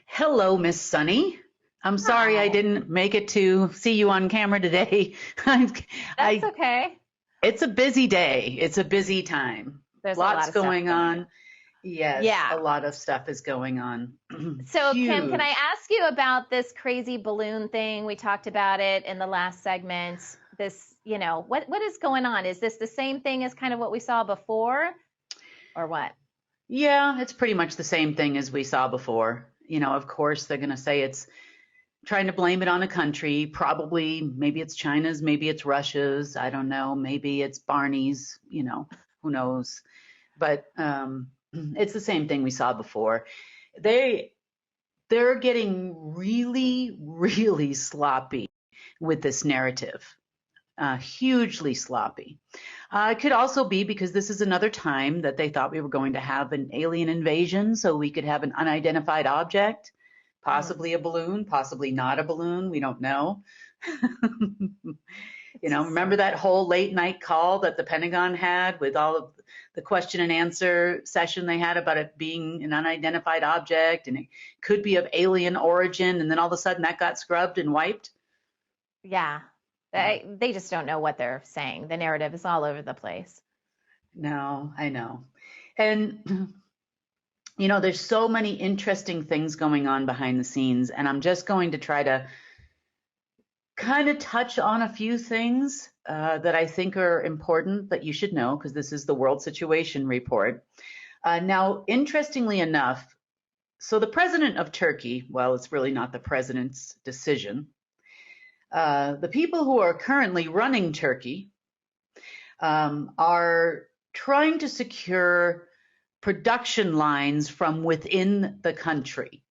Hello, Miss Sunny. I'm sorry I Hi. didn't make it to see you on camera today. That's I, okay. it's a busy day. It's a busy time. There's a lot Lots of stuff going going on. on. Yes, Yeah. a lot of stuff is going on. So, Kim, can I Huge. ask you about this crazy balloon thing? We talked about it in the last segment. What is going on? Is this the same thing as kind of what we saw before, or what? Yeah, it's pretty much the same thing as we saw before. Of course, they're going to say it's trying to blame it on a country. Probably, maybe it's China's, maybe it's Russia's. I don't know. Maybe it's Barney's, who knows. But it's the same thing we saw before. They they're getting really, really sloppy with this narrative. Hugely sloppy. It could also be because this is another time that they thought we were going to have an alien invasion, so we could have an unidentified object, Mm. possibly a balloon, possibly not a balloon. We don't know. It's just so Remember that weird. whole late night call that the Pentagon had with all of the question and answer session they had about it being an unidentified object and it could be of alien origin, and then all of a sudden that got scrubbed and wiped? Yeah. Yeah. They just don't know what they're saying. The narrative is all over the place. No, I know. And there's so many interesting things going on behind the scenes, and I'm just going to try to kind of touch on a few things that I think are important that you should know because this is the World Situation Report. Now, interestingly enough, so the president of Turkey, well, it's really not the president's decision. The people who are currently running Turkey are trying to secure production lines from within the country.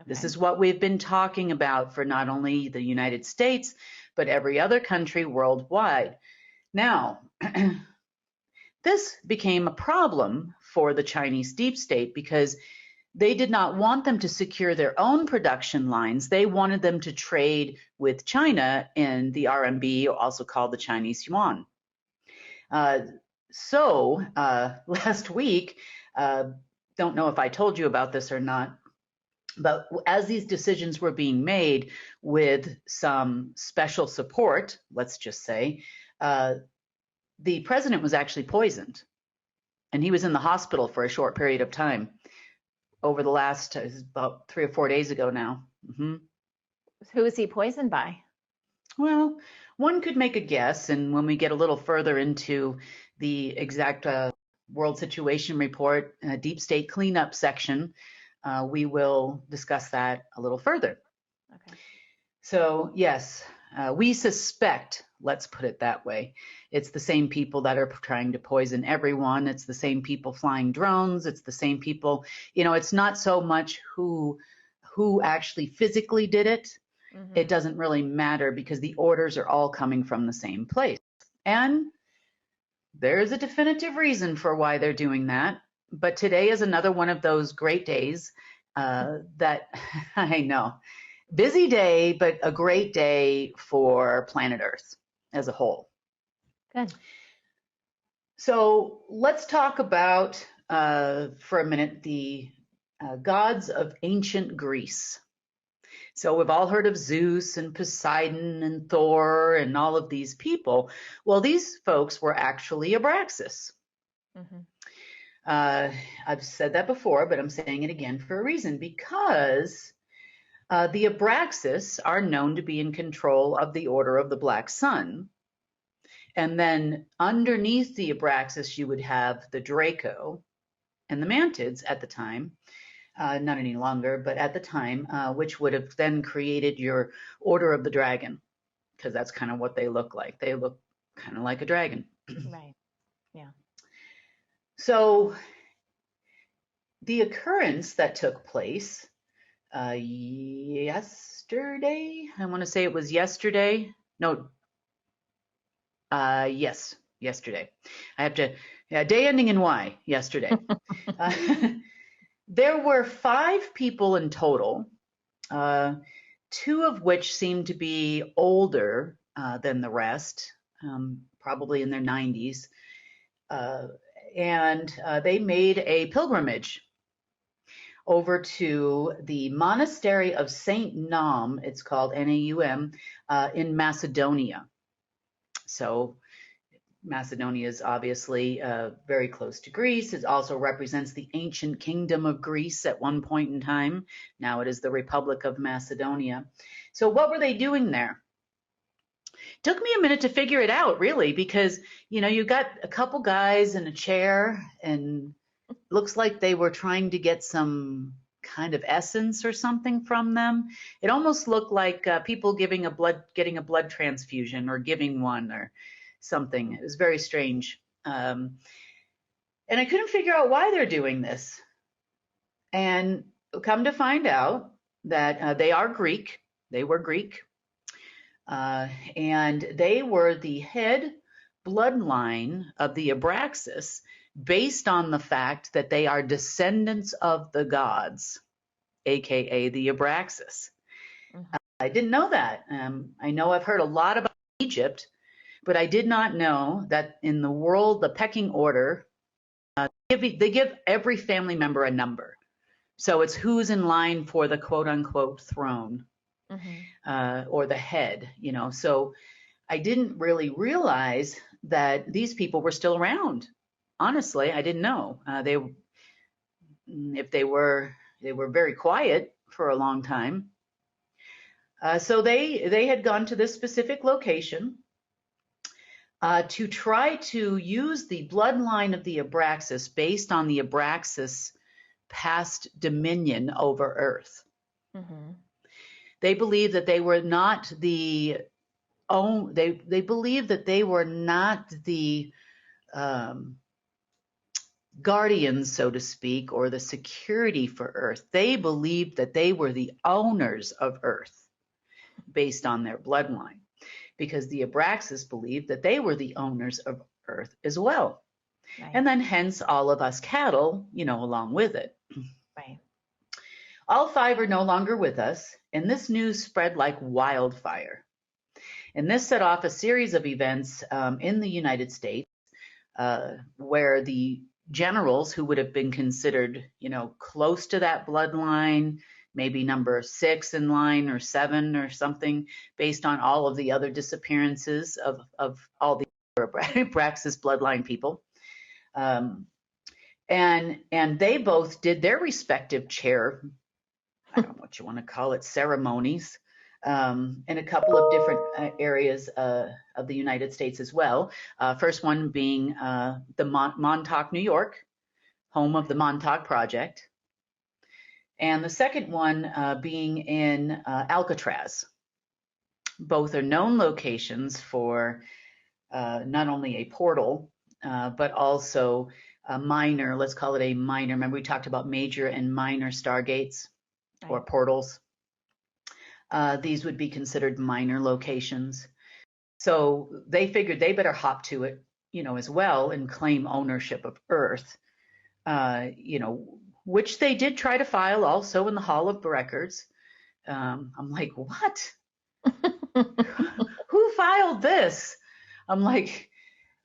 This Okay. is what we've been talking about for not only the United States, but every other country worldwide. Now, this became a problem for the Chinese deep state because they did not want them to secure their own production lines. They wanted them to trade with China in the RMB, also called the Chinese yuan. Uh, Last week, uh, don't know if I told you about this or not, but as these decisions were being made with some special support, let's just say, uh, the president was actually poisoned and he was in the hospital for a short period of time over the last about 3 or 4 days ago now. Who is he poisoned by? Well, one could make a guess, and when we get a little further into the exact World Situation Report Deep State Cleanup section, we will discuss that a little further. Okay. So, yes, we suspect, let's put it that way, it's the same people that are trying to poison everyone. It's the same people flying drones. It's the same people. It's not so much who actually physically did it. It Hmm. doesn't really matter because the orders are all coming from the same place. And there's a definitive reason for why they're doing that. But today is another one of those great days that I know. Busy day, but a great day for planet Earth as a whole. Good. So let's talk about, for a minute, the gods of ancient Greece. So we've all heard of Zeus and Poseidon and Thor and all of these people. Well, these folks were actually Abraxas. Hmm. Uh, I've said that before, but I'm saying it again for a reason because the Abraxas are known to be in control of the Order of the Black Sun. And then underneath the Abraxas, you would have the Draco and the Mantids at the time, not any longer, but at the time, which would have then created your Order of the Dragon, because that's kind of what they look like. They look kind of like a dragon. Right. Yeah. So the occurrence that took place yesterday, I want to say it was yesterday. No, yes, yesterday. I have to, yeah, day ending in Y, yesterday. Uh, there were 5 people in total, uh, 2 of which seemed to be older than the rest, probably in their 90s. Uh, and they made a pilgrimage over to the monastery of Saint Naum, it's called Naum, in Macedonia. So Macedonia is obviously very close to Greece. It also represents the ancient kingdom of Greece at one point in time. Now it is the Republic of Macedonia. So what were they doing there? Took me a minute to figure it out, really, because you got a couple guys in a chair, and looks like they were trying to get some kind of essence or something from them. It almost looked like people getting a blood transfusion or giving one or something. It was very strange. And I couldn't figure out why they're doing this. And come to find out that they are Greek. They were Greek. And they were the head bloodline of the Abraxas, based on the fact that they are descendants of the gods, aka the Abraxas. Mm-hmm. I didn't know that. I know I've heard a lot about Egypt, but I did not know that in the world, the pecking order, they give every family member a number. So it's who's in line for the quote unquote throne, mm-hmm. Or the head, So I didn't really realize that these people were still around. Honestly, I didn't know. They were very quiet for a long time. So they had gone to this specific location to try to use the bloodline of the Abraxas based on the Abraxas past dominion over Earth. Mm-hmm. They believed that they were not the they believed that they were not the guardians, so to speak, or the security for Earth. They believed that they were the owners of Earth based on their bloodline, because the Abraxas believed that they were the owners of Earth as well. Right. And then hence all of us cattle, along with it. Right. All five are no longer with us, and this news spread like wildfire. And this set off a series of events in the United States where the generals who would have been considered, close to that bloodline, maybe number 6 in line or 7 or something, based on all of the other disappearances of all the Abraxas bloodline people. And they both did their respective I don't know what you want to call it, ceremonies, in a couple of different areas of the United States as well. First one being the Montauk, New York, home of the Montauk Project. And the second one being in Alcatraz. Both are known locations for not only a portal, but also a minor, let's call it a minor. Remember we talked about major and minor stargates, right, or portals. These would be considered minor locations. So they figured they better hop to it, as well, and claim ownership of Earth, which they did try to file also in the Hall of Records. I'm like, what? Who filed this? I'm like,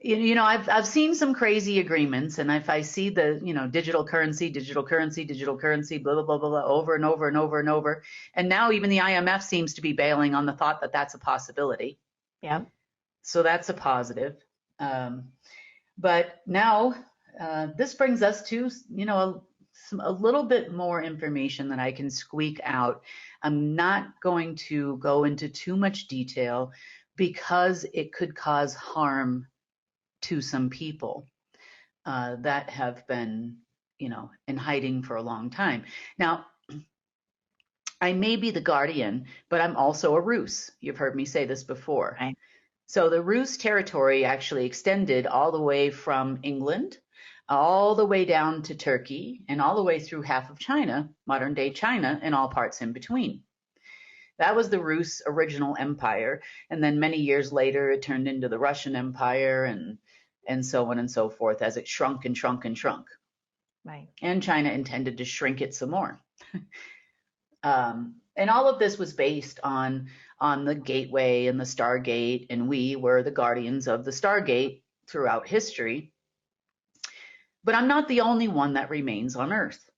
I've seen some crazy agreements, and if I see the, digital currency, blah, blah, blah, blah, over and over and over and over. And now even the IMF seems to be bailing on the thought that that's a possibility. Yeah. So that's a positive. But now this brings us to, a little bit more information that I can squeak out. I'm not going to go into too much detail because it could cause harm to some people that have been, in hiding for a long time. Now, I may be the guardian, but I'm also a Rus. You've heard me say this before. Right. So the Rus territory actually extended all the way from England, all the way down to Turkey, and all the way through half of China, modern day China, and all parts in between. That was the Rus original empire. And then many years later, it turned into the Russian Empire and so on and so forth as it shrunk and shrunk and shrunk. Right. And China intended to shrink it some more. And all of this was based on the Gateway and the Stargate, and we were the guardians of the Stargate throughout history. But I'm not the only one that remains on Earth.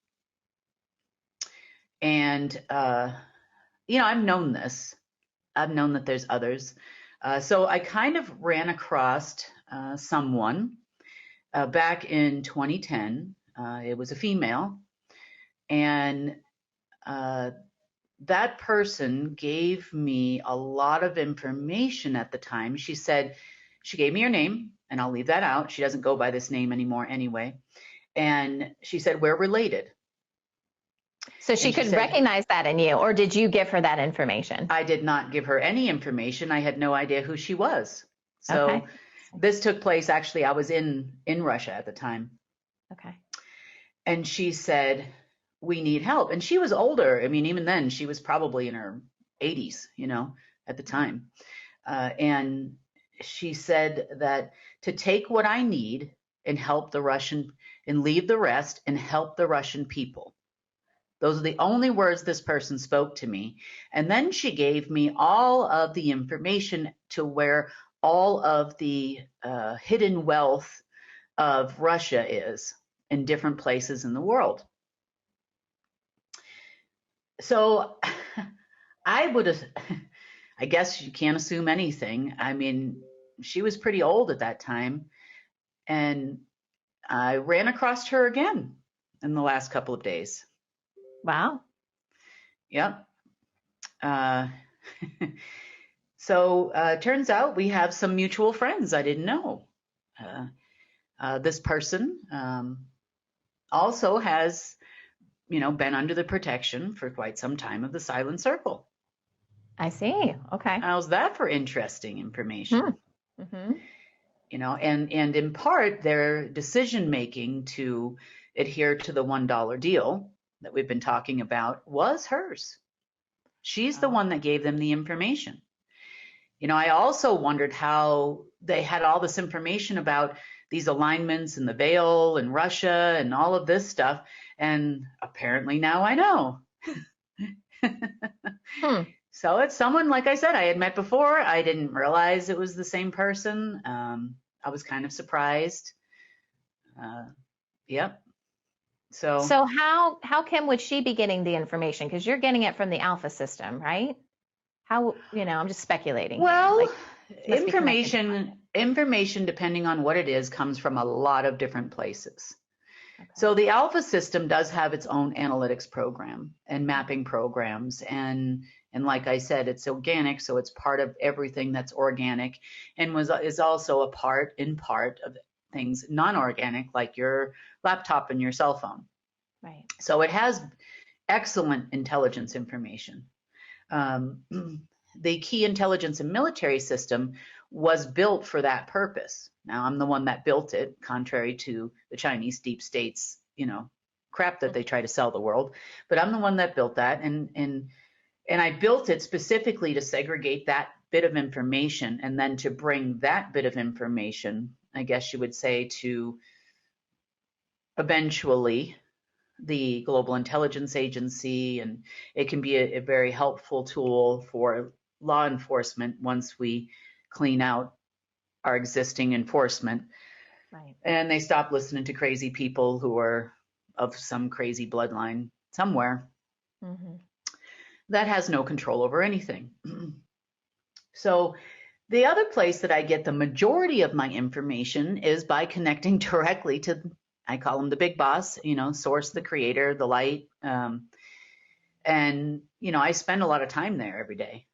And, I've known this. I've known that there's others. So I kind of ran across someone back in 2010. It was a female, and that person gave me a lot of information at the time. She said, she gave me her name, and I'll leave that out. She doesn't go by this name anymore anyway. And she said, we're related. So she could recognize that in you, or did you give her that information? I did not give her any information. I had no idea who she was. So this took place, actually, I was in Russia at the time. Okay. And she said, we need help. And she was older. I mean, even then, she was probably in her 80s, at the time. And she said that to take what I need and help the Russian and leave the rest and help the Russian people. Those are the only words this person spoke to me. And then she gave me all of the information to where all of the hidden wealth of Russia is in different places in the world. So I guess you can't assume anything. I mean, she was pretty old at that time. And I ran across her again in the last couple of days. Wow. Yep. So turns out we have some mutual friends I didn't know. This person also has, been under the protection for quite some time of the Silent Circle. I see. Okay. How's that for interesting information? Mm-hmm. And in part, their decision making to adhere to the $1 deal that we've been talking about was hers. She's the one that gave them the information. I also wondered how they had all this information about these alignments and the veil and Russia and all of this stuff. And apparently now I know. So it's someone, like I said, I had met before. I didn't realize it was the same person. I was kind of surprised. Yep. So how Kim would she be getting the information? Because you're getting it from the Alpha system, right? How, I'm just speculating. Well, information, depending on what it is, comes from a lot of different places. Okay. So the Alpha system does have its own analytics program and mapping programs. And like I said, it's organic, so it's part of everything that's organic, and is also in part of things non-organic, like your laptop and your cell phone. Right. So it has excellent intelligence information. The key intelligence and military system was built for that purpose. Now, I'm the one that built it, contrary to the Chinese deep states, crap that they try to sell the world. But I'm the one that built that, and I built it specifically to segregate that bit of information, and then to bring that bit of information, I guess you would say, to eventually the Global Intelligence Agency, and it can be a very helpful tool for law enforcement once we clean out our existing enforcement. Right. And they stop listening to crazy people who are of some crazy bloodline somewhere. Mm-hmm. That has no control over anything. So the other place that I get the majority of my information is by connecting directly to, I call him the big boss, source, the creator, the light. And, I spend a lot of time there every day.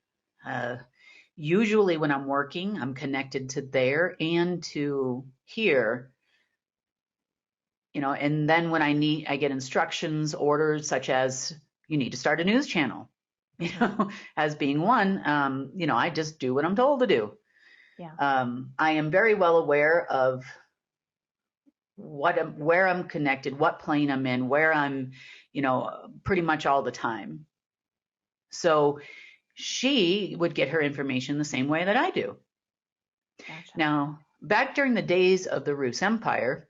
Usually when I'm working, I'm connected to there and to here, and then when I get instructions, orders, such as you need to start a news channel, as being one, I just do what I'm told to do. Yeah. I am very well aware of where I'm connected, what plane I'm in, where I'm, pretty much all the time. So she would get her information the same way that I do. Gotcha. Now, back during the days of the Rus Empire,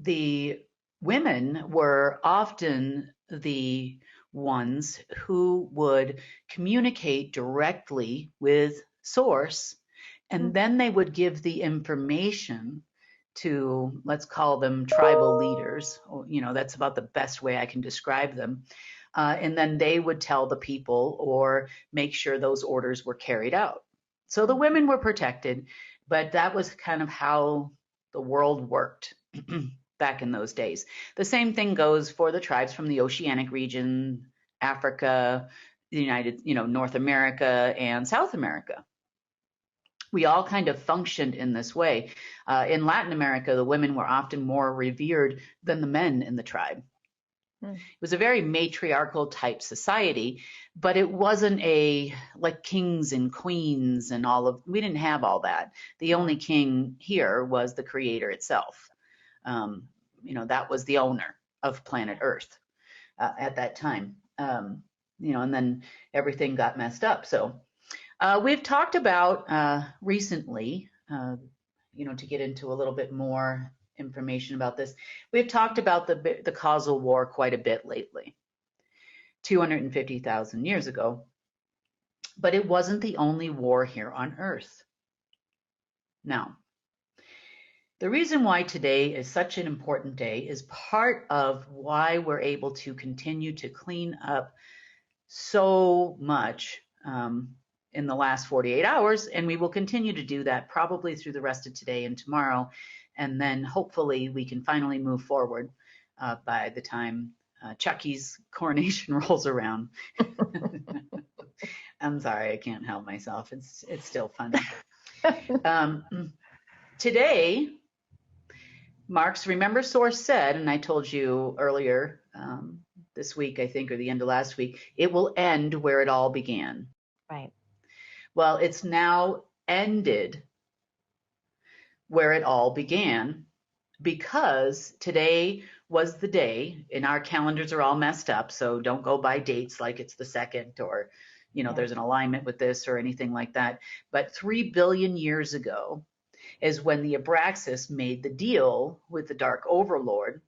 the women were often the ones who would communicate directly with source, and then they would give the information to, let's call them tribal leaders. That's about the best way I can describe them. And then they would tell the people or make sure those orders were carried out. So the women were protected, but that was kind of how the world worked back in those days. The same thing goes for the tribes from the Oceanic region, Africa, North America, and South America. We all kind of functioned in this way. In Latin America, the women were often more revered than the men in the tribe. It was a very matriarchal type society, but it wasn't like kings and queens and we didn't have all that. The only king here was the creator itself. That was the owner of planet Earth at that time. And then everything got messed up. So we've talked about recently, to get into a little bit more information about this, we've talked about the causal war quite a bit lately, 250,000 years ago, but it wasn't the only war here on Earth. Now, the reason why today is such an important day is part of why we're able to continue to clean up so much in the last 48 hours, and we will continue to do that probably through the rest of today and tomorrow. And then hopefully we can finally move forward by the time Chucky's coronation rolls around. I'm sorry, I can't help myself. It's still funny. Today, Mark's Remember Source said, and I told you earlier this week, I think, or the end of last week, it will end where it all began. Right. Well, it's now ended where it all began, because today was the day, and our calendars are all messed up, so don't go by dates like it's the 2nd or, there's an alignment with this or anything like that. But 3 billion years ago is when the Abraxas made the deal with the Dark Overlord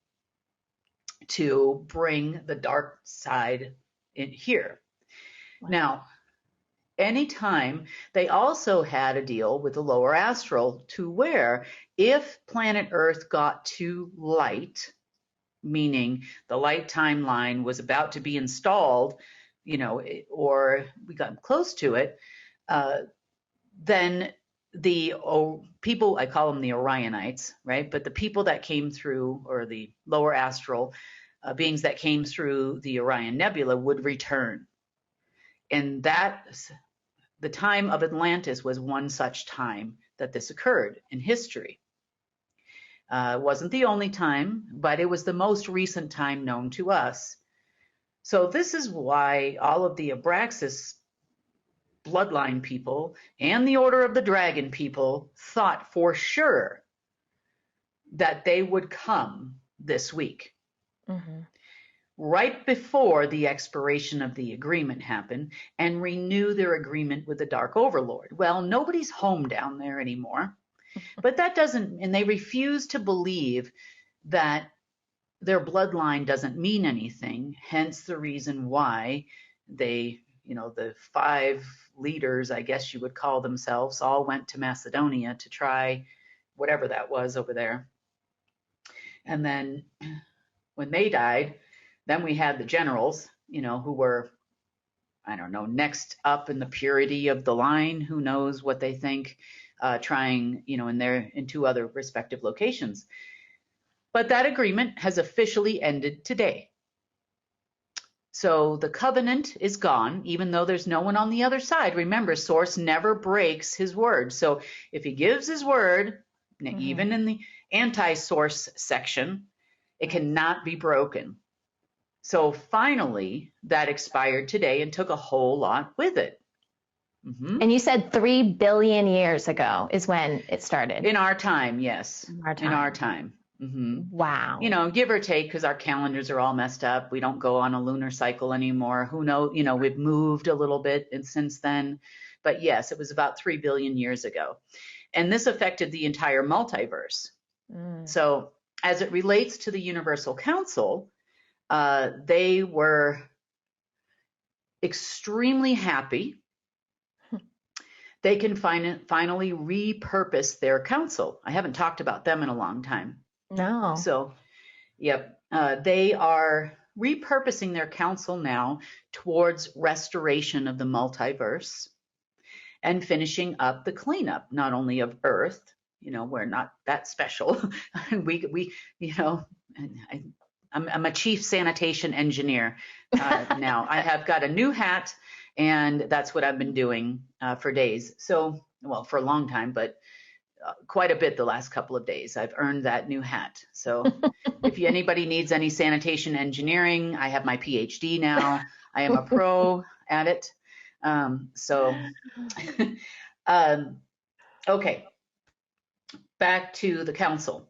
to bring the dark side in here. Wow. Now, anytime they also had a deal with the lower astral to where if planet Earth got too light, meaning the light timeline was about to be installed, or we got close to it, then the people, I call them the Orionites, right? But the people that came through, or the lower astral beings that came through the Orion Nebula would return. And the time of Atlantis was one such time that this occurred in history. It wasn't the only time, but it was the most recent time known to us. So this is why all of the Abraxas bloodline people and the Order of the Dragon people thought for sure that they would come this week. Mm-hmm. Right before the expiration of the agreement happened, and renew their agreement with the Dark Overlord. Well, nobody's home down there anymore, but that doesn't, and they refuse to believe that their bloodline doesn't mean anything, hence the reason why they, the 5 leaders, I guess you would call themselves, all went to Macedonia to try whatever that was over there. And then when they died, then we had the generals, who were, I don't know, next up in the purity of the line. Who knows what they think, trying, in 2 other respective locations. But that agreement has officially ended today. So the covenant is gone, even though there's no one on the other side. Remember, Source never breaks his word. So if he gives his word, mm-hmm. even in the anti-source section, it cannot be broken. So finally, that expired today and took a whole lot with it. Mm-hmm. And you said 3 billion years ago is when it started. In our time, yes. In our time. Mm-hmm. Wow. Give or take, because our calendars are all messed up. We don't go on a lunar cycle anymore. Who knows? We've moved a little bit since then. But yes, it was about 3 billion years ago. And this affected the entire multiverse. So as it relates to the Universal Council, they were extremely happy they can finally repurpose their council. I haven't talked about them in a long time. No. So, yep, they are repurposing their council now towards restoration of the multiverse and finishing up the cleanup, not only of Earth, we're not that special. we, I'm a chief sanitation engineer now. I have got a new hat, and that's what I've been doing for days. So, well, for a long time, but quite a bit the last couple of days. I've earned that new hat. So if anybody needs any sanitation engineering, I have my PhD now. I am a pro at it. Okay, back to the council.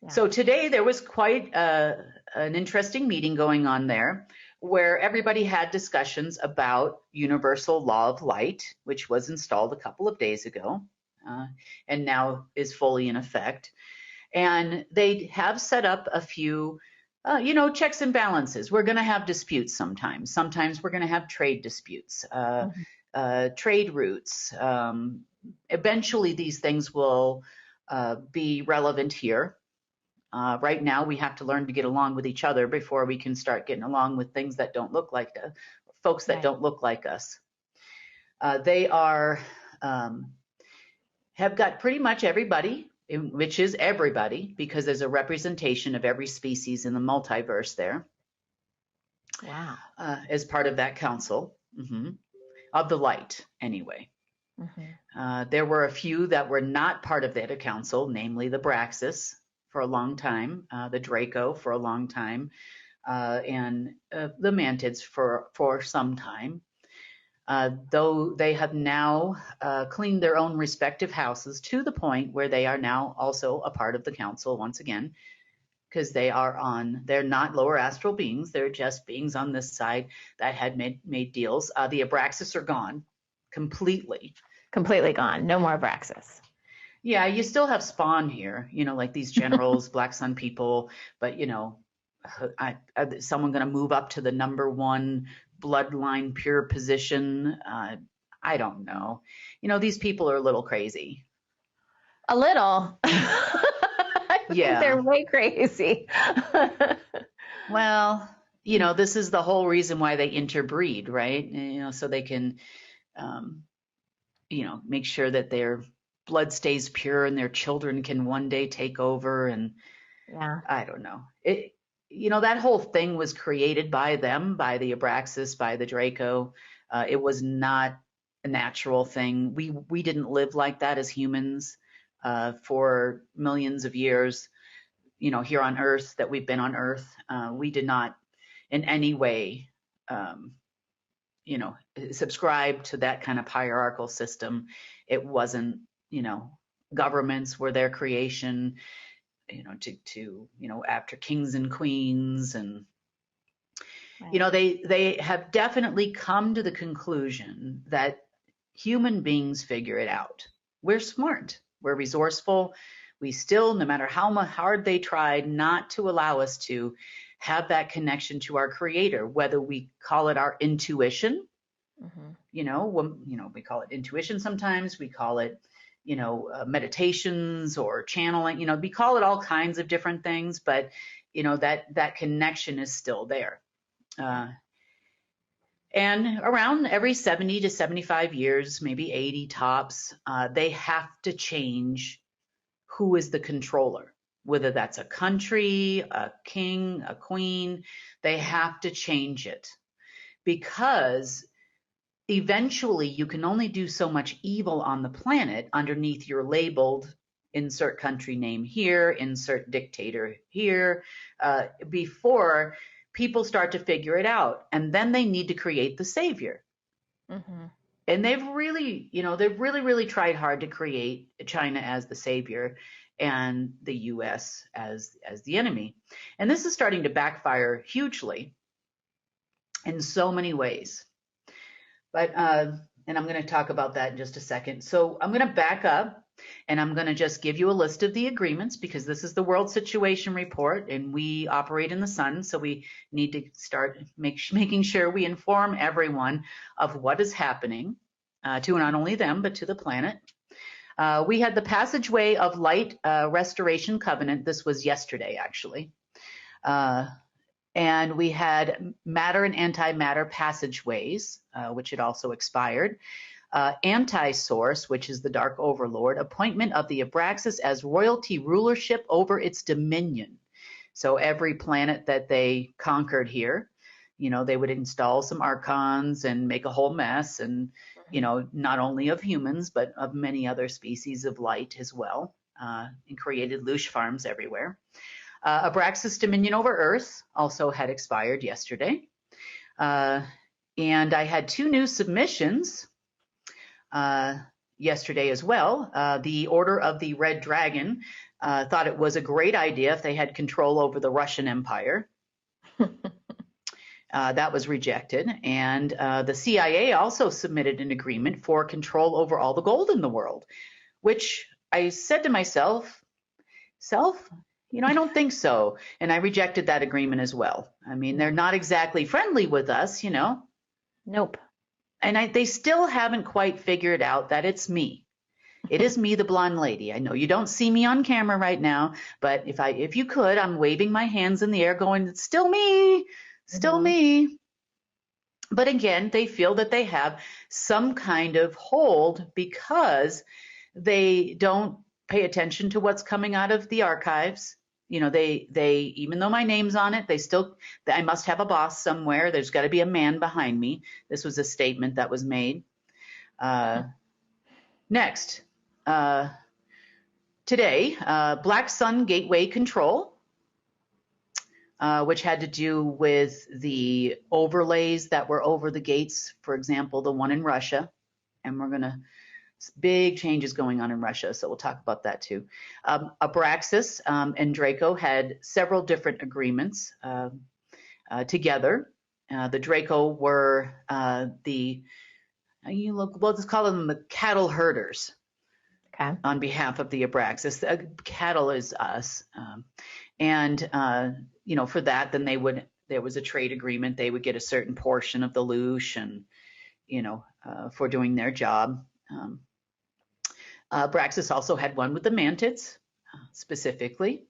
Yeah. So today there was quite an interesting meeting going on there where everybody had discussions about universal law of light, which was installed a couple of days ago and now is fully in effect. And they have set up a few checks and balances. We're going to have disputes sometimes. Sometimes we're going to have trade disputes, trade routes. Eventually, these things will be relevant here. Right now, we have to learn to get along with each other before we can start getting along with things that don't look like folks that don't look like us. They are have got pretty much everybody, which is everybody, because there's a representation of every species in the multiverse there. Wow. As part of that council, of the light, anyway. There were a few that were not part of that council, namely the Braxis for a long time, the Draco for a long time, and the Mantids for some time. Though they have now cleaned their own respective houses to the point where they are now also a part of the council once again, because they're not lower astral beings, they're just beings on this side that had made deals. The Abraxas are gone completely. Completely gone. No more Abraxas. Yeah, you still have Spawn here, like these generals, Black Sun people, but is someone going to move up to the number 1 bloodline pure position? I don't know. These people are a little crazy. A little. I think they're way crazy. Well, this is the whole reason why they interbreed, right? So they can, make sure that their blood stays pure and their children can one day take over. And I don't know. That whole thing was created by them, by the Abraxas, by the Draco. It was not a natural thing. We didn't live like that as humans for millions of years, here on Earth, that we've been on Earth. We did not in any way, subscribe to that kind of hierarchical system. It wasn't, governments were their creation. After kings and queens, and they have definitely come to the conclusion that human beings figure it out. We're smart, we're resourceful. We still, no matter how hard they tried not to allow us to have that connection to our creator, whether we call it our intuition, we call it intuition sometimes, we call it meditations or channeling, we call it all kinds of different things, but that connection is still there. And around every 70 to 75 years, maybe 80 tops, they have to change who is the controller, whether that's a country, a king, a queen. They have to change it, because eventually you can only do so much evil on the planet underneath your labeled insert country name here, insert dictator here, before people start to figure it out. And then they need to create the savior. And they've really, really tried hard to create China as the savior and the US as the enemy. And this is starting to backfire hugely in so many ways. But, and I'm going to talk about that in just a second. So I'm going to back up, and I'm going to just give you a list of the agreements, because this is the World Situation Report, and we operate in the sun. So we need to start making sure we inform everyone of what is happening. to not only them, but to the planet. We had the Passageway of Light Restoration Covenant. This was yesterday, actually. And we had matter and antimatter passageways, which had also expired. Anti-source, which is the Dark Overlord, appointment of the Abraxas as royalty rulership over its dominion. So every planet that they conquered here, they would install some archons and make a whole mess, and not only of humans, but of many other species of light as well, and created loosh farms everywhere. Abraxas dominion over Earth also had expired yesterday. And I had 2 new submissions yesterday as well. The Order of the Red Dragon thought it was a great idea if they had control over the Russian Empire. That was rejected. And the CIA also submitted an agreement for control over all the gold in the world, which I said to myself, I don't think so. And I rejected that agreement as well. I mean, they're not exactly friendly with us, Nope. And they still haven't quite figured out that it's me. It is me, the blonde lady. I know you don't see me on camera right now, but if you could, I'm waving my hands in the air going, it's still me, still me. But again, they feel that they have some kind of hold because they don't pay attention to what's coming out of the archives. They even though my name's on it, I must have a boss somewhere. There's got to be a man behind me. This was a statement that was made. Next, today, Black Sun Gateway Control, which had to do with the overlays that were over the gates, for example, the one in Russia. And big changes going on in Russia, so we'll talk about that too. Abraxas and Draco had several different agreements together. The Draco were we'll just call them the cattle herders. Okay. On behalf of the Abraxas. Cattle is us. For that, then there was a trade agreement. They would get a certain portion of the loosh and, for doing their job. Abraxas also had one with the Mantids, specifically.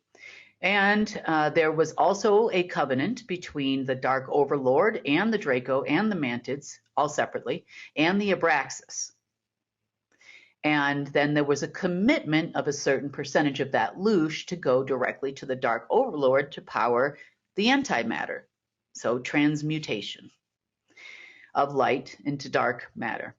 And there was also a covenant between the Dark Overlord and the Draco and the Mantids, all separately, and the Abraxas. And then there was a commitment of a certain percentage of that loosh to go directly to the Dark Overlord to power the antimatter. So transmutation of light into dark matter.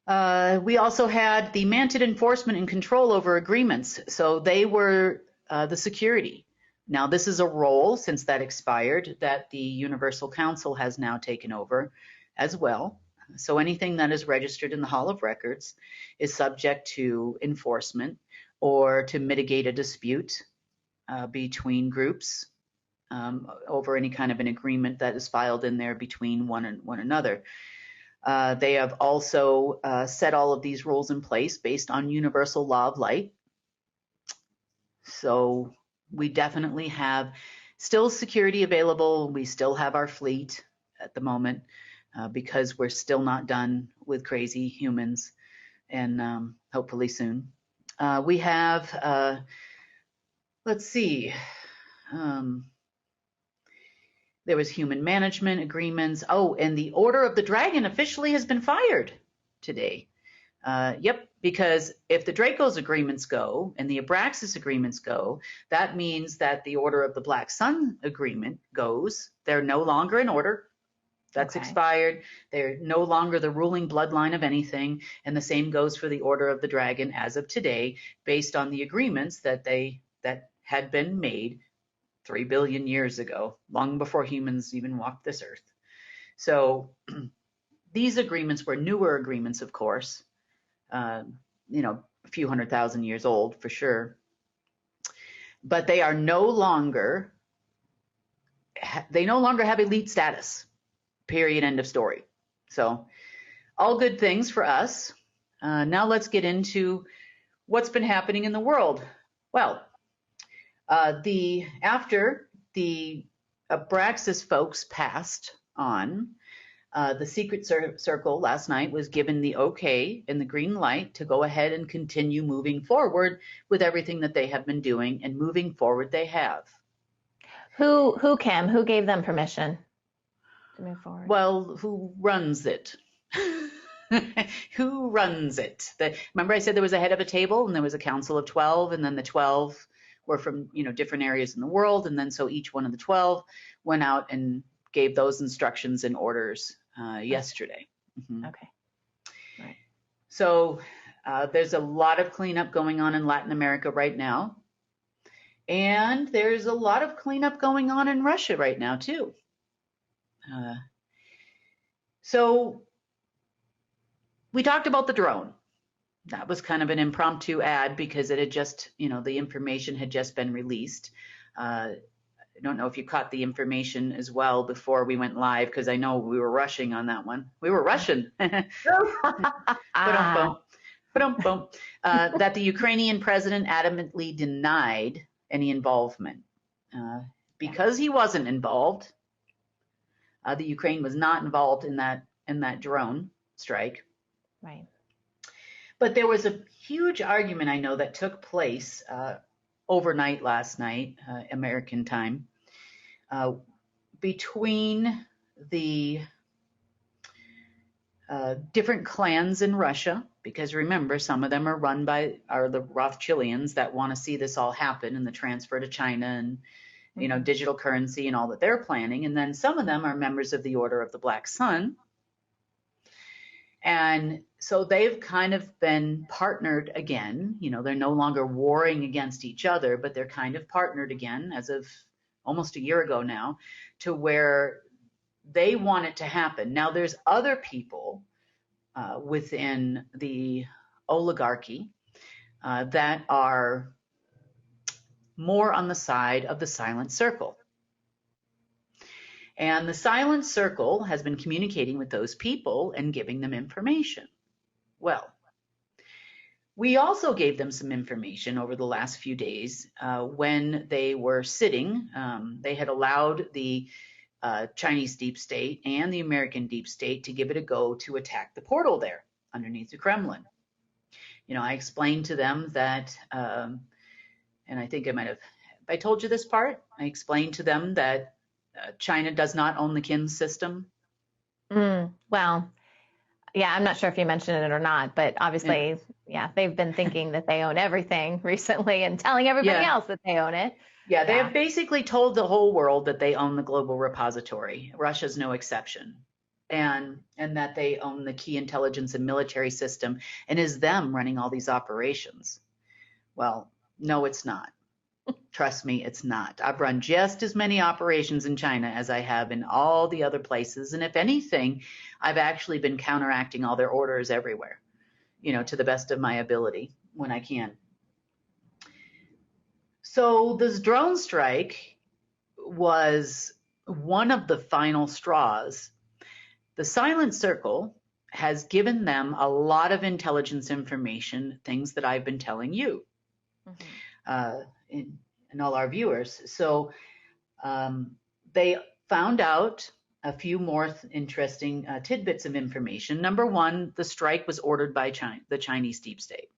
We also had the Mantid enforcement and control over agreements. So they were the security. Now, this is a role, since that expired, that the Universal Council has now taken over as well. So anything that is registered in the Hall of Records is subject to enforcement or to mitigate a dispute between groups over any kind of an agreement that is filed in there between one another. They have also set all of these rules in place based on universal law of light. So we definitely have still security available. We still have our fleet at the moment because we're still not done with crazy humans, and hopefully soon. We have, let's see, there was human management agreements. Oh, and the Order of the Dragon officially has been fired today. Yep, because if the Draco's agreements go and the Abraxas agreements go, that means that the Order of the Black Sun agreement goes. They're no longer an order. That's expired. They're no longer the ruling bloodline of anything. And the same goes for the Order of the Dragon as of today, based on the agreements that had been made 3 billion years ago, long before humans even walked this earth. So these agreements were newer agreements, of course, a few 100,000 years old for sure. But they are no longer have elite status, period, end of story. So all good things for us. Now let's get into what's been happening in the world. Well, after the Abraxas folks passed on, The Secret Circle last night was given the okay and the green light to go ahead and continue moving forward with everything that they have been doing, and moving forward they have. Who, Kim? Who gave them permission to move forward? Well, who runs it? Who runs it? Remember I said there was a head of a table and there was a council of 12, and then the 12 were from, different areas in the world. And then so each one of the 12 went out and gave those instructions and orders yesterday. Okay. Right. So there's a lot of cleanup going on in Latin America right now. And there's a lot of cleanup going on in Russia right now too. So we talked about the drone. That was kind of an impromptu ad because it had just, the information had just been released. I don't know if you caught the information as well before we went live, because I know we were rushing on that one. We were rushing. That the Ukrainian president adamantly denied any involvement. Because he wasn't involved, the Ukraine was not involved in that drone strike. Right. But there was a huge argument, I know, that took place overnight last night, American time, between the different clans in Russia, because remember, some of them are the Rothschildians that want to see this all happen, and the transfer to China and digital currency and all that they're planning. And then some of them are members of the Order of the Black Sun. And so they've kind of been partnered again. They're no longer warring against each other, but they're kind of partnered again as of almost a year ago now, to where they want it to happen. Now, there's other people within the oligarchy that are more on the side of the Silent Circle. And the Silent Circle has been communicating with those people and giving them information. Well, we also gave them some information over the last few days when they were sitting. They had allowed the Chinese deep state and the American deep state to give it a go to attack the portal there underneath the Kremlin. I explained to them that, and I think I told you this part. I explained to them that China does not own the KIN system. Well, yeah, I'm not sure if you mentioned it or not, but obviously, they've been thinking that they own everything recently and telling everybody else that they own it. Yeah, they have basically told the whole world that they own the global repository. Russia's no exception. And that they own the key intelligence and military system, and is them running all these operations. Well, no, it's not. Trust me, it's not. I've run just as many operations in China as I have in all the other places. And if anything, I've actually been counteracting all their orders everywhere, to the best of my ability when I can. So this drone strike was one of the final straws. The Silent Circle has given them a lot of intelligence information, things that I've been telling you. And all our viewers. So they found out a few more interesting tidbits of information. Number one, the strike was ordered by the Chinese deep state.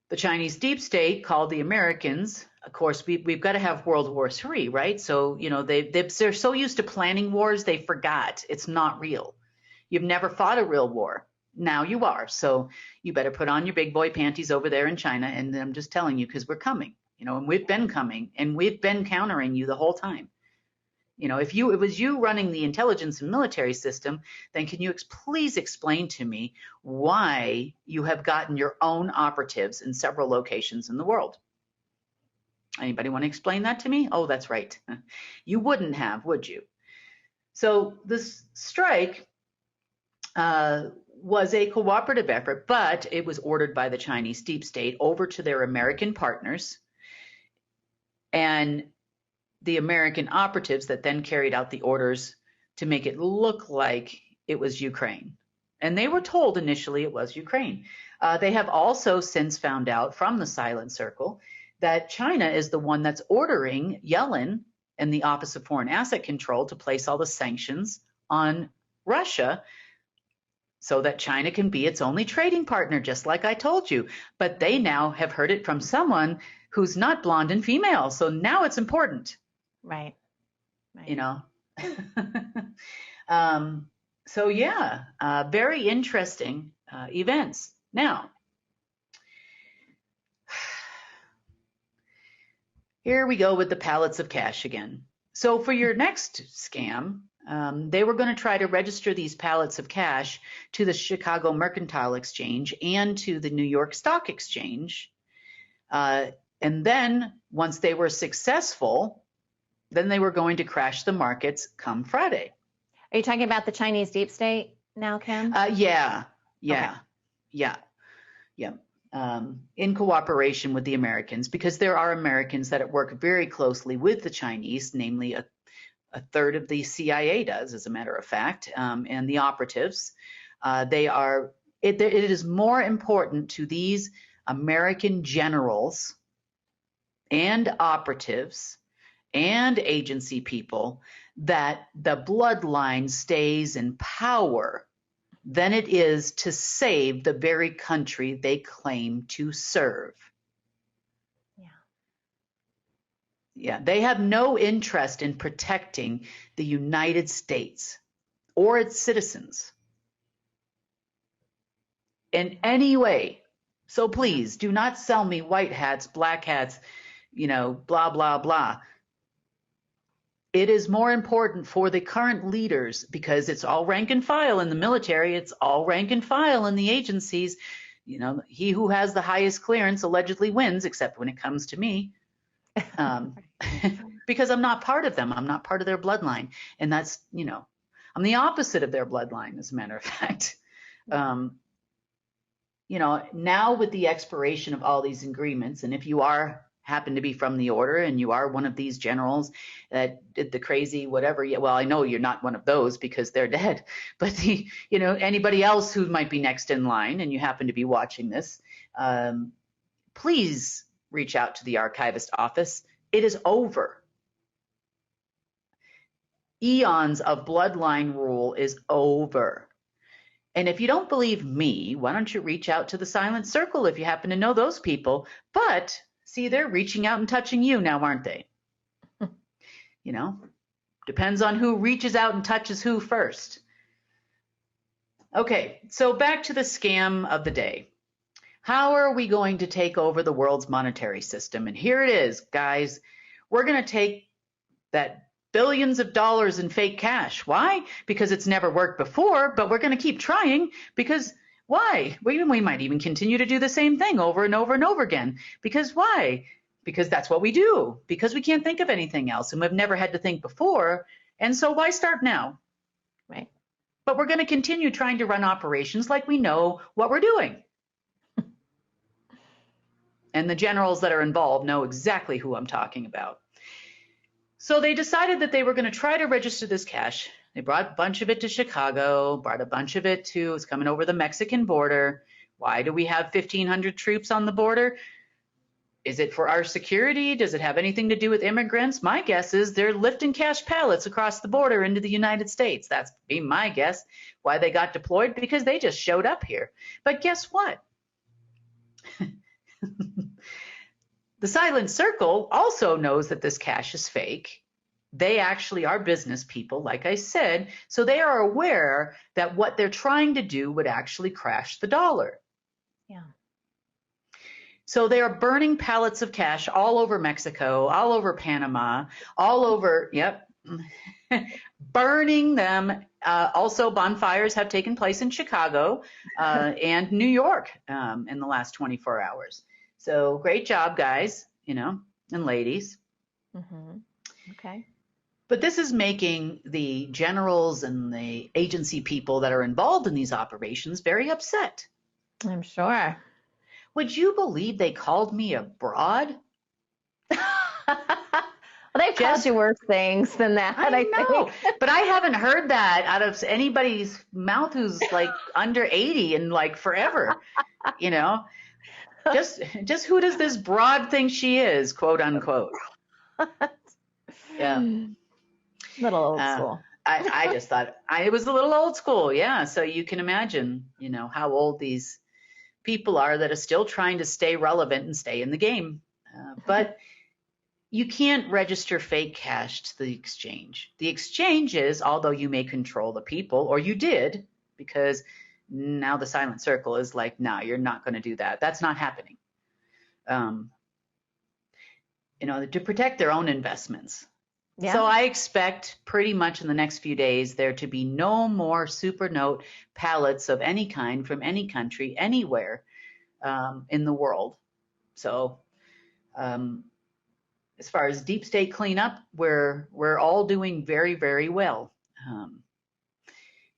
The Chinese deep state called the Americans. Of course, we've got to have World War III, right? So, they're so used to planning wars, they forgot it's not real. You've never fought a real war. Now you are. So you better put on your big boy panties over there in China. And I'm just telling you, because we're coming, and we've been coming, and we've been countering you the whole time. If it was you running the intelligence and military system, then can you please explain to me why you have gotten your own operatives in several locations in the world? Anybody want to explain that to me? Oh, that's right. You wouldn't have, would you? So this strike was a cooperative effort, but it was ordered by the Chinese deep state over to their American partners, and the American operatives that then carried out the orders to make it look like it was Ukraine. And they were told initially it was Ukraine. They have also since found out from the Silent Circle that China is the one that's ordering Yellen and the Office of Foreign Asset Control to place all the sanctions on Russia so that China can be its only trading partner, just like I told you. But they now have heard it from someone who's not blonde and female. So now it's important. Right. You know. So yeah, very interesting events. Now, here we go with the pallets of cash again. So for your next scam, they were going to try to register these pallets of cash to the Chicago Mercantile Exchange and to the New York Stock Exchange. And then once they were successful, then they were going to crash the markets come Friday. Are you talking about the Chinese deep state now, Kim? Yeah. In cooperation with the Americans, because there are Americans that work very closely with the Chinese, namely a third of the CIA does, as a matter of fact, and the operatives. It is more important to these American generals and operatives and agency people that the bloodline stays in power than it is to save the very country they claim to serve. Yeah, they have no interest in protecting the United States or its citizens in any way. So please do not sell me white hats, black hats, blah, blah, blah. It is more important for the current leaders, because it's all rank and file in the military. It's all rank and file in the agencies. He who has the highest clearance allegedly wins, except when it comes to me. Because I'm not part of them. I'm not part of their bloodline. And that's, I'm the opposite of their bloodline, as a matter of fact. Now with the expiration of all these agreements, and if you happen to be from the order and you are one of these generals that did the crazy whatever, well, I know you're not one of those because they're dead, but anybody else who might be next in line and you happen to be watching this, please reach out to the archivist office. It is over. Eons of bloodline rule is over. And if you don't believe me, why don't you reach out to the Silent Circle if you happen to know those people? But see, they're reaching out and touching you now, aren't they? Depends on who reaches out and touches who first. Okay, so back to the scam of the day. How are we going to take over the world's monetary system? And here it is, guys. We're going to take that billions of dollars in fake cash. Why? Because it's never worked before, but we're going to keep trying because why? We might even continue to do the same thing over and over and over again. Because why? Because that's what we do. Because we can't think of anything else and we've never had to think before. And so why start now? Right. But we're going to continue trying to run operations like we know what we're doing. And the generals that are involved know exactly who I'm talking about. So they decided that they were going to try to register this cash. They brought a bunch of it to Chicago, brought a bunch of it to, it's coming over the Mexican border. Why do we have 1,500 troops on the border? Is it for our security? Does it have anything to do with immigrants? My guess is they're lifting cash pallets across the border into the United States. That's be my guess. Why they got deployed? Because they just showed up here. But guess what? The Silent Circle also knows that this cash is fake. They actually are business people, like I said, so they are aware that what they're trying to do would actually crash the dollar. Yeah. So they are burning pallets of cash all over Mexico, all over Panama, all over, burning them. Also, bonfires have taken place in Chicago and New York in the last 24 hours. So great job, guys, and ladies. Mm-hmm. Okay. But this is making the generals and the agency people that are involved in these operations very upset. I'm sure. Would you believe they called me a broad? Well, they've called you worse things than that, I know, think. But I haven't heard that out of anybody's mouth who's like under 80 and like forever, Just who does this broad think she is, quote unquote? Yeah. Little old Uh, school. I just thought it was a little old school. Yeah. So you can imagine, how old these people are that are still trying to stay relevant and stay in the game. But you can't register fake cash to the exchange. The exchanges, although you may control the people, or you did, because now the silent circle is like, no, you're not going to do that. That's not happening. Um, to protect their own investments. Yeah. So I expect pretty much in the next few days there to be no more Supernote pallets of any kind from any country anywhere in the world. So as far as deep state cleanup, we're all doing very, very well.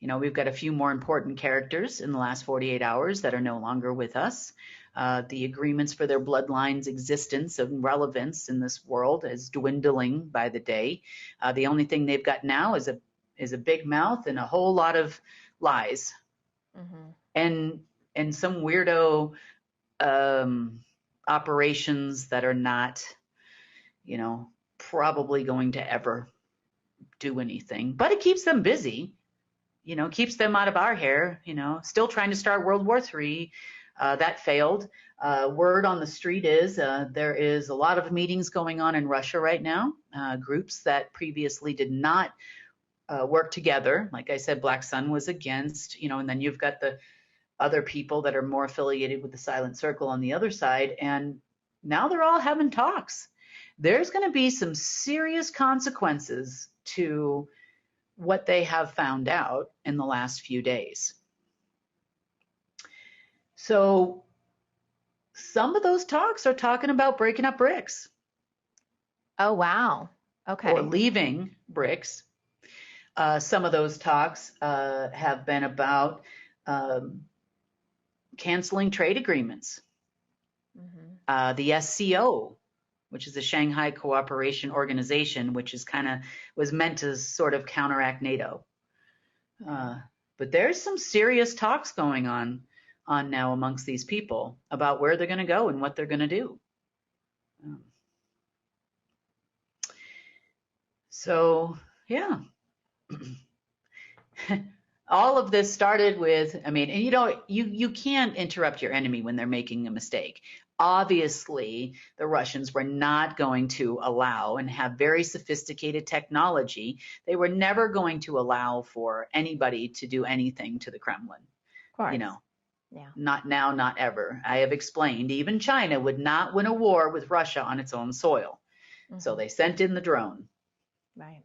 We've got a few more important characters in the last 48 hours that are no longer with us. The agreements for their bloodline's existence and relevance in this world is dwindling by the day. The only thing they've got now is a big mouth and a whole lot of lies, and some weirdo operations that are not, probably going to ever do anything. But it keeps them busy. Keeps them out of our hair, still trying to start World War III. That failed. Word on the street is there is a lot of meetings going on in Russia right now, groups that previously did not work together. Like I said, Black Sun was against, and then you've got the other people that are more affiliated with the Silent Circle on the other side. And now they're all having talks. There's going to be some serious consequences to what they have found out in the last few days. So some of those talks are talking about breaking up BRICS. Oh, wow. Okay. Or leaving BRICS. Some of those talks have been about canceling trade agreements. The SCO, which is the Shanghai Cooperation Organization, which was meant to sort of counteract NATO. But there's some serious talks going on now amongst these people about where they're going to go and what they're going to do. So, yeah. All of this started with, and you can't interrupt your enemy when they're making a mistake. Obviously, the Russians were not going to allow and have very sophisticated technology. They were never going to allow for anybody to do anything to the Kremlin. Of course. Yeah. Not now, not ever. I have explained, even China would not win a war with Russia on its own soil. So they sent in the drone. Right.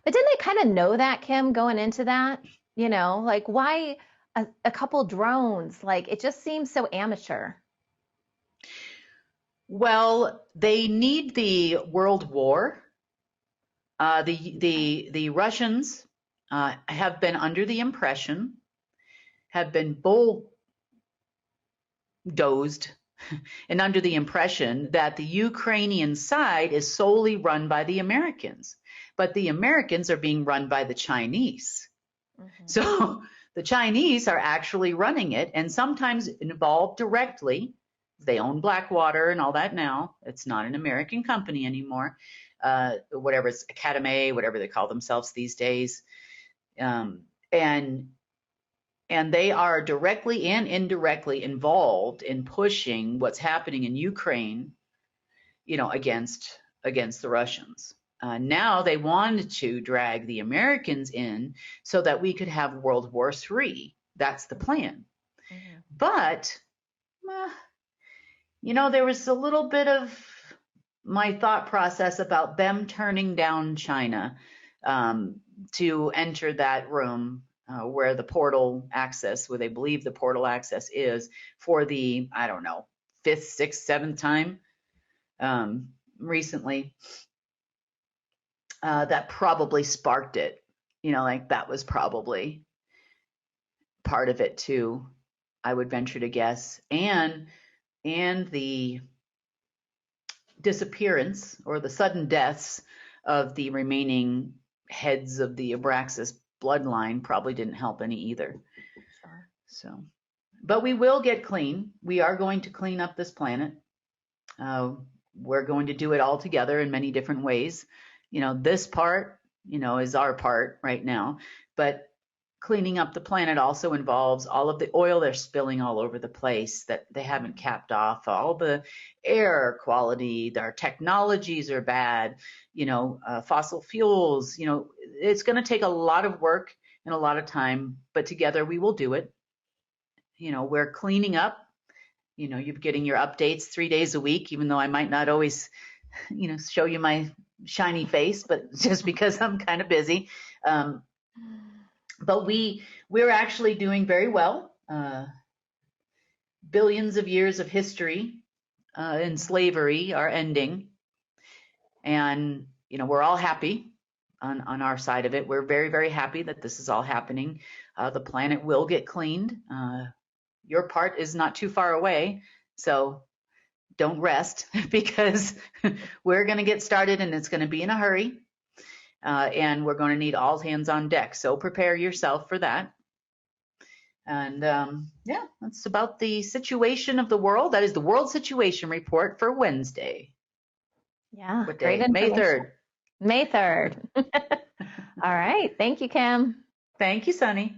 But didn't they kind of know that, Kim, going into that? Like why a couple drones? Like it just seems so amateur. Well, they need the world war. The Russians have been under the impression, have been bulldozed and under the impression that the Ukrainian side is solely run by the Americans, but the Americans are being run by the Chinese. So the Chinese are actually running it and sometimes involved directly. They own Blackwater and all that now. It's not an American company anymore. Whatever it's Academy, whatever they call themselves these days. And they are directly and indirectly involved in pushing what's happening in Ukraine, against the Russians. Now they wanted to drag the Americans in so that we could have World War III. That's the plan. But, there was a little bit of my thought process about them turning down China to enter that room where the portal access, where they believe the portal access is for the, I don't know, 5th, 6th, 7th time recently. That probably sparked it. That was probably part of it too, I would venture to guess. And the disappearance or the sudden deaths of the remaining heads of the Abraxas bloodline probably didn't help any either. Sure. So, but we will get clean. We are going to clean up this planet. we're going to do it all together in many different ways. This part, is our part right now, but cleaning up the planet also involves all of the oil they're spilling all over the place that they haven't capped off, all the air quality, their technologies are bad, fossil fuels, it's going to take a lot of work and a lot of time, but together we will do it. We're cleaning up. You're getting your updates 3 days a week, even though I might not always, show you my shiny face, but just because I'm kind of busy. But we're actually doing very well. Billions of years of history in slavery are ending, and we're all happy on our side of it. We're very, very happy that this is all happening. The planet will get cleaned. Your part is not too far away, so don't rest because we're going to get started, and it's going to be in a hurry. And we're going to need all hands on deck. So prepare yourself for that. And yeah, that's about the situation of the world. That is the World Situation Report for Wednesday. Yeah, What great day? May information. 3rd. May 3rd. All right. Thank you, Kim. Thank you, Sunny.